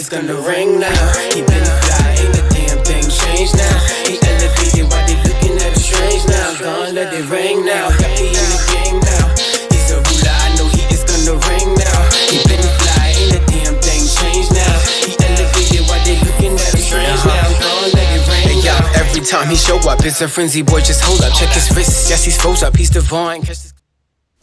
it's gonna ring now. He been fly, ain't a damn thing changed now. He elevated while they looking at him strange now. Gone, let it ring now. He in the game now. He's a ruler, I know he is gonna ring now. He been fly, ain't a damn thing changed now. He elevated while they looking at him strange now. Gone, let it ring now. Every time he show up, it's a frenzy, boy, just hold up. Check his wrists, yes, he's froze up, he's divine.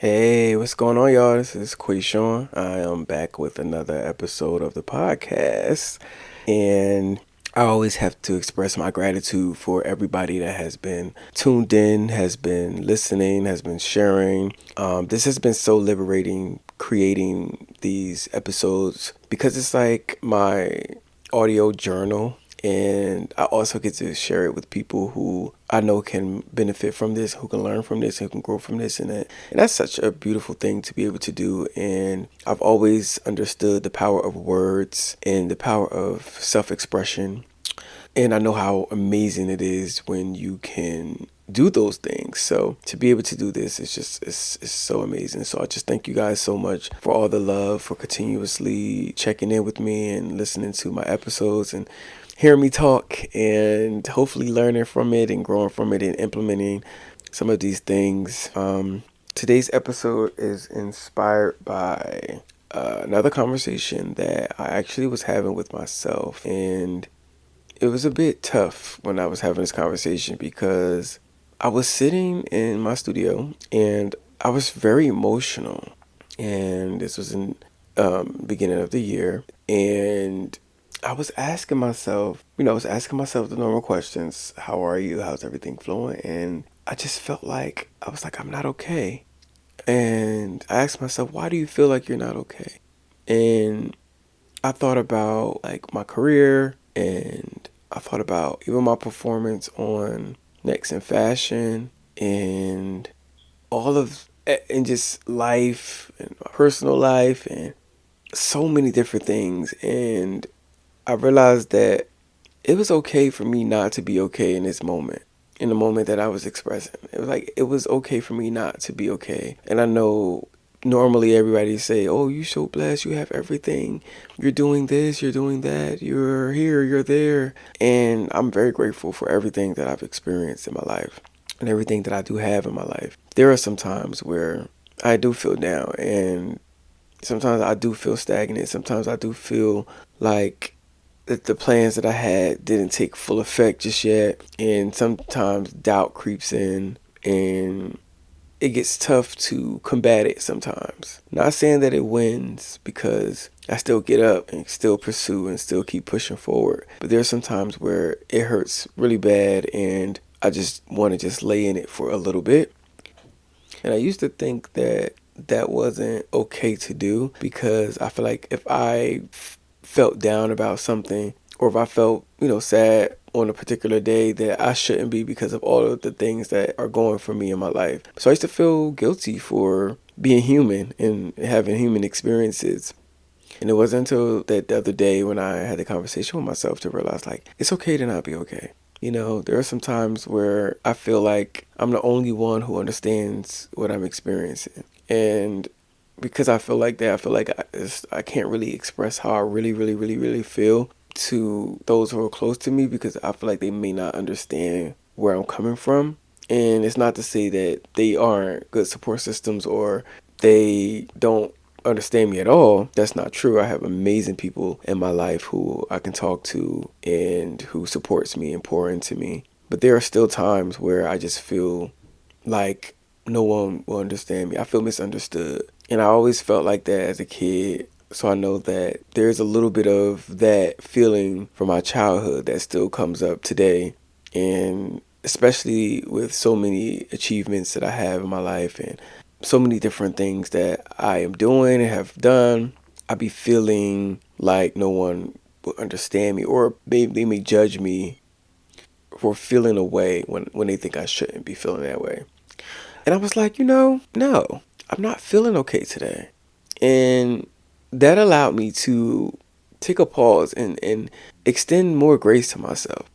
Hey, what's going on, y'all? This is Qaysean. I am back with another episode of the podcast, and I always have to express my gratitude for everybody that has been tuned in, has been listening, has been sharing. This has been so liberating creating these episodes because it's like my audio journal. And I also get to share it with people who I know can benefit from this, who can learn from this, who can grow from this. And that's such a beautiful thing to be able to do. And I've always understood the power of words and the power of self-expression. And I know how amazing it is when you can do those things. So to be able to do this is just it's so amazing. So I just thank you guys so much for all the love, for continuously checking in with me and listening to my episodes and hearing me talk, and hopefully learning from it and growing from it and implementing some of these things. Today's episode is inspired by another conversation that I actually was having with myself, and it was a bit tough when I was having this conversation because I was sitting in my studio and I was very emotional, and this was in beginning of the year, and I was asking myself the normal questions. How are you? How's everything flowing? And I just felt like, I'm not okay. And I asked myself, why do you feel like you're not okay? And I thought about like my career, and I thought about even my performance on Next in Fashion, and and just life and my personal life and so many different things. And I realized that it was okay for me not to be okay in this moment, in the moment that I was expressing. It was okay for me not to be okay. And I know normally everybody say, oh, you're so blessed, you have everything. You're doing this, you're doing that, you're here, you're there. And I'm very grateful for everything that I've experienced in my life and everything that I do have in my life. There are some times where I do feel down, and sometimes I do feel stagnant. Sometimes I do feel like that the plans that I had didn't take full effect just yet. And sometimes doubt creeps in, and it gets tough to combat it sometimes. Not saying that it wins, because I still get up and still pursue and still keep pushing forward. But there's some times where it hurts really bad, and I just want to just lay in it for a little bit. And I used to think that that wasn't okay to do, because I feel like if I felt down about something, or if I felt, sad on a particular day, that I shouldn't be, because of all of the things that are going for me in my life. So I used to feel guilty for being human and having human experiences. And it wasn't until that the other day when I had the conversation with myself to realize, it's okay to not be okay. There are some times where I feel like I'm the only one who understands what I'm experiencing. And because I feel like that, I feel like I can't really express how I really, really, really, really feel to those who are close to me, because I feel like they may not understand where I'm coming from. And it's not to say that they aren't good support systems or they don't understand me at all. That's not true. I have amazing people in my life who I can talk to and who supports me and pour into me. But there are still times where I just feel like no one will understand me. I feel misunderstood. And I always felt like that as a kid. So I know that there's a little bit of that feeling from my childhood that still comes up today. And especially with so many achievements that I have in my life and so many different things that I am doing and have done, I be feeling like no one will understand me, or they may judge me for feeling a way when they think I shouldn't be feeling that way. And I was like, no, I'm not feeling okay today. And that allowed me to take a pause and extend more grace to myself,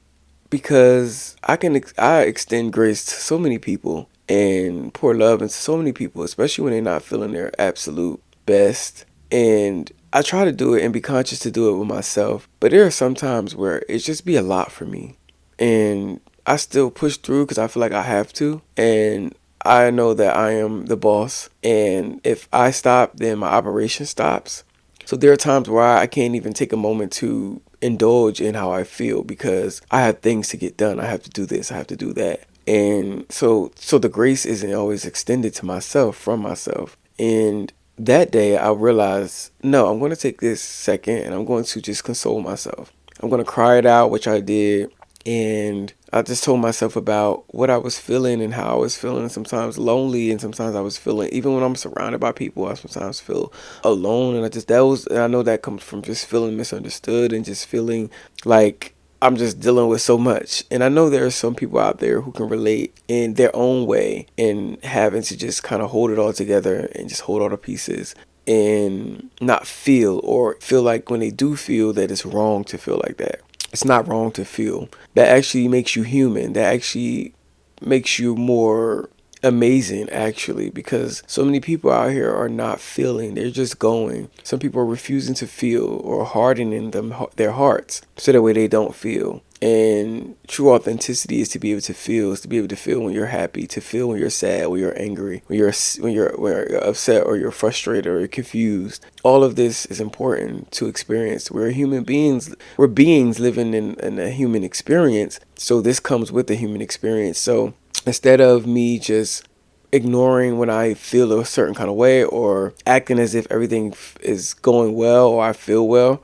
because I extend grace to so many people and pour love into so many people, especially when they're not feeling their absolute best. And I try to do it and be conscious to do it with myself. But there are some times where it just be a lot for me. And I still push through because I feel like I have to. And I know that I am the boss. And if I stop, then my operation stops. So there are times where I can't even take a moment to indulge in how I feel because I have things to get done. I have to do this. I have to do that. And so the grace isn't always extended to myself from myself. And that day I realized, no, I'm going to take this second and I'm going to just console myself. I'm going to cry it out, which I did. And I just told myself about what I was feeling and how I was feeling. Sometimes lonely, and sometimes I was feeling, even when I'm surrounded by people, I sometimes feel alone. And I know that comes from just feeling misunderstood and just feeling like I'm just dealing with so much. And I know there are some people out there who can relate in their own way and having to just kind of hold it all together and just hold all the pieces and not feel, or feel like when they do feel that it's wrong to feel like that. It's not wrong to feel. That actually makes you human. That actually makes you more amazing, actually, because so many people out here are not feeling. They're just going. Some people are refusing to feel or hardening their hearts so that way they don't feel. And true authenticity is to be able to feel. Is to be able to feel when you're happy, to feel when you're sad, when you're angry, when you're upset, or you're frustrated, or you're confused. All of this is important to experience. We're human beings. We're beings living in a human experience. So this comes with the human experience. So instead of me just ignoring when I feel a certain kind of way or acting as if everything is going well or I feel well,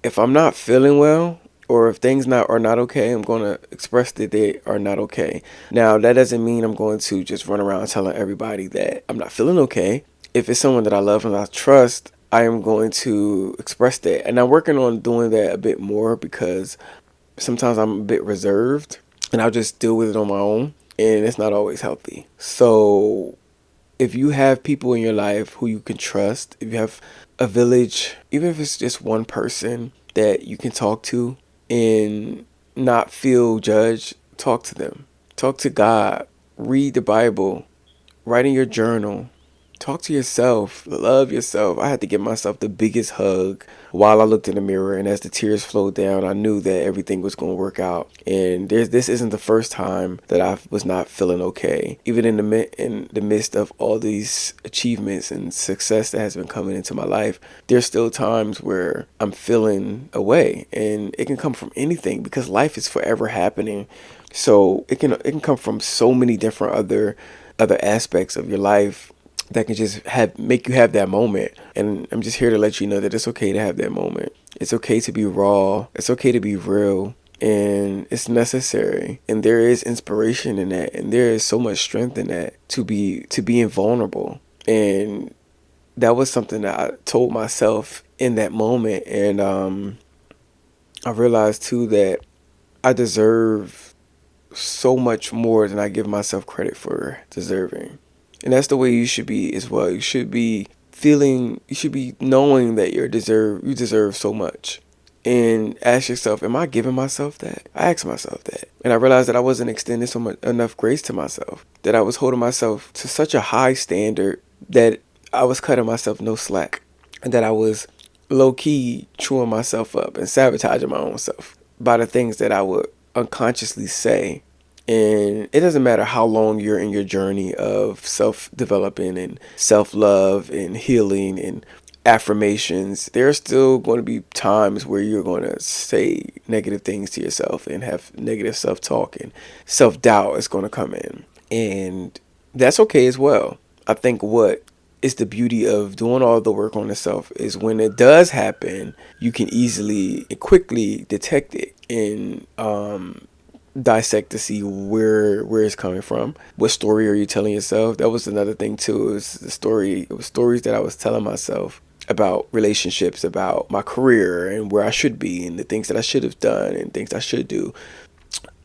if I'm not feeling well, or if things are not okay, I'm going to express that they are not okay. Now, that doesn't mean I'm going to just run around telling everybody that I'm not feeling okay. If it's someone that I love and I trust, I am going to express that. And I'm working on doing that a bit more because sometimes I'm a bit reserved and I'll just deal with it on my own. And it's not always healthy. So if you have people in your life who you can trust, if you have a village, even if it's just one person that you can talk to and not feel judged, talk to them. Talk to God. Read the Bible. Write in your journal. Talk to yourself. Love yourself. I had to give myself the biggest hug while I looked in the mirror. And as the tears flowed down, I knew that everything was going to work out. And this isn't the first time that I was not feeling okay. Even in the midst of all these achievements and success that has been coming into my life, there's still times where I'm feeling away. And it can come from anything because life is forever happening. So it can come from so many different other aspects of your life that can just make you have that moment. And I'm just here to let you know that it's okay to have that moment. It's okay to be raw. It's okay to be real. And it's necessary. And there is inspiration in that. And there is so much strength in that to being vulnerable. And that was something that I told myself in that moment. And I realized too that I deserve so much more than I give myself credit for deserving. And that's the way you should be as well. You should be knowing that you deserve so much. And ask yourself, am I giving myself that? I asked myself that. And I realized that I wasn't extending enough grace to myself. That I was holding myself to such a high standard that I was cutting myself no slack. And that I was low-key chewing myself up and sabotaging my own self by the things that I would unconsciously say. And it doesn't matter how long you're in your journey of self-developing and self-love and healing and affirmations, there are still going to be times where you're going to say negative things to yourself and have negative self-talk, and self-doubt is going to come in. And that's okay as well. I think what is the beauty of doing all the work on yourself is when it does happen, you can easily and quickly detect it and dissect to see where it's coming from. What story are you telling yourself? That was another thing too. It was stories that I was telling myself about relationships, about my career and where I should be and the things that I should have done and things I should do.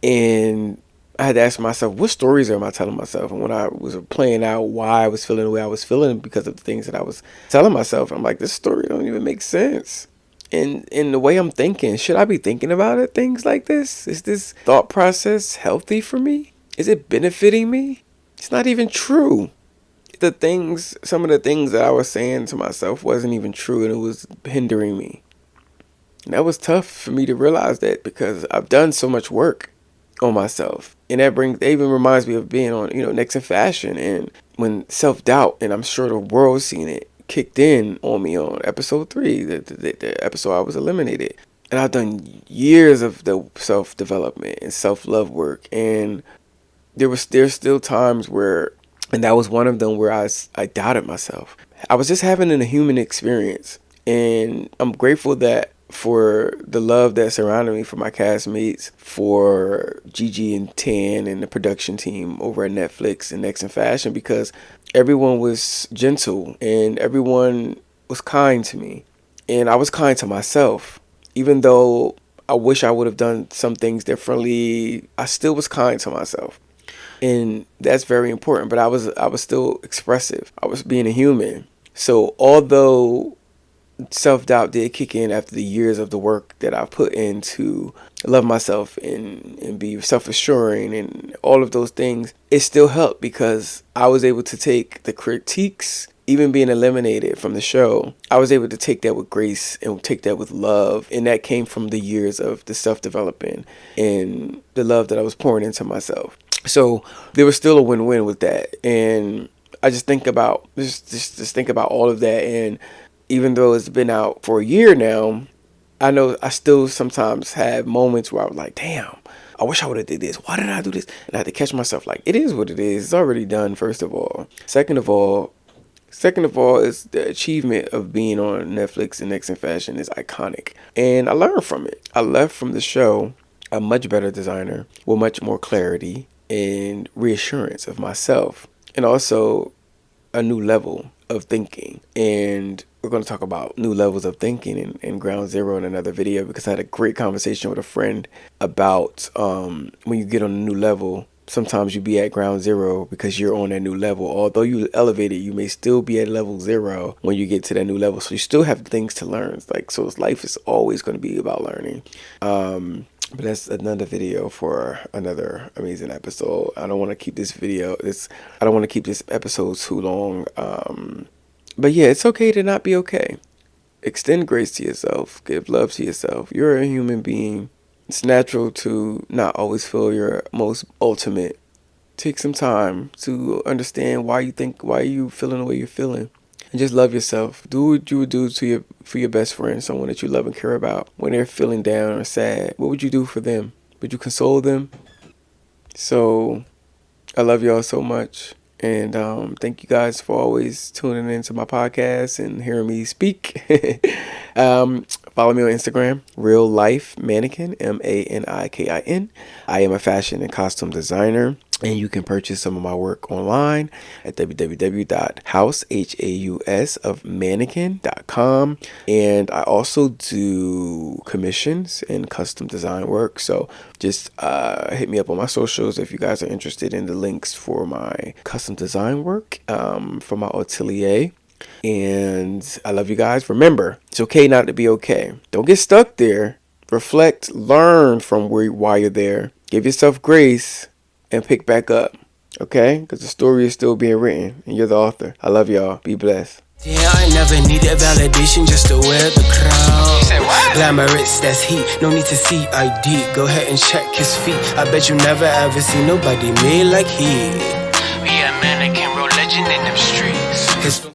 And I had to ask myself, what stories am I telling myself? And when I was playing out why I was feeling the way I was feeling because of the things that I was telling myself, I'm like, this story don't even make sense. And in the way I'm thinking, should I be thinking about it? Things like this? Is this thought process healthy for me? Is it benefiting me? It's not even true. some of the things that I was saying to myself wasn't even true, and it was hindering me. And that was tough for me to realize that, because I've done so much work on myself. And that even reminds me of being on, Next in Fashion, and when self-doubt, and I'm sure the world's seen it, kicked in on me on episode 3, the episode I was eliminated. And I've done years of the self-development and self-love work, and there's still times where, and that was one of them, where I doubted myself. I was just having a human experience, and I'm grateful that for the love that surrounded me, for my castmates, for Gigi and Tan and the production team over at Netflix and Next in Fashion, because everyone was gentle and everyone was kind to me, and I was kind to myself. Even though I wish I would have done some things differently, I still was kind to myself. And that's very important. But I was still expressive. I was being a human. So although self-doubt did kick in after the years of the work that I put in to love myself and be self-assuring and all of those things, it still helped, because I was able to take the critiques, even being eliminated from the show. I was able to take that with grace and take that with love. And that came from the years of the self-development and the love that I was pouring into myself. So there was still a win-win with that. And I just think about just think about all of that. And even though it's been out for a year now, I know I still sometimes have moments where I was like, damn, I wish I would have did this. Why did I do this? And I had to catch myself like, it is what it is. It's already done, first of all. Second of all, is the achievement of being on Netflix and Next in Fashion is iconic. And I learned from it. I left from the show a much better designer with much more clarity and reassurance of myself, and also a new level of thinking. And we're going to talk about new levels of thinking in Ground Zero in another video, because I had a great conversation with a friend about when you get on a new level, sometimes you be at ground zero because you're on that new level. Although you elevated, you may still be at level 0 when you get to that new level. So you still have things to learn. So life is always going to be about learning. But that's another video for another amazing episode. I don't want to keep this episode too long. But yeah, it's okay to not be okay. Extend grace to yourself. Give love to yourself. You're a human being. It's natural to not always feel your most ultimate. Take some time to understand why you feeling the way you're feeling. And just love yourself. Do what you would do for your best friend, someone that you love and care about. When they're feeling down or sad, what would you do for them? Would you console them? So, I love y'all so much. And thank you guys for always tuning into my podcast and hearing me speak. Follow me on Instagram, RealLifeManikin, MANIKIN. I am a fashion and costume designer, and you can purchase some of my work online at www.houseofmanikin.com. And I also do commissions and custom design work. So just hit me up on my socials if you guys are interested in the links for my custom design work for my atelier. And I love you guys. Remember, it's okay not to be okay. Don't get stuck there. Reflect, learn from why you're there. Give yourself grace and pick back up. Okay? Because the story is still being written and you're the author. I love y'all. Be blessed. Yeah, I never needed validation just to wear the crown. You say what? Glamorous, that's heat. No need to see ID. Go ahead and check his feet. I bet you never ever see nobody made like he. Be a mannequin, real legend in them streets.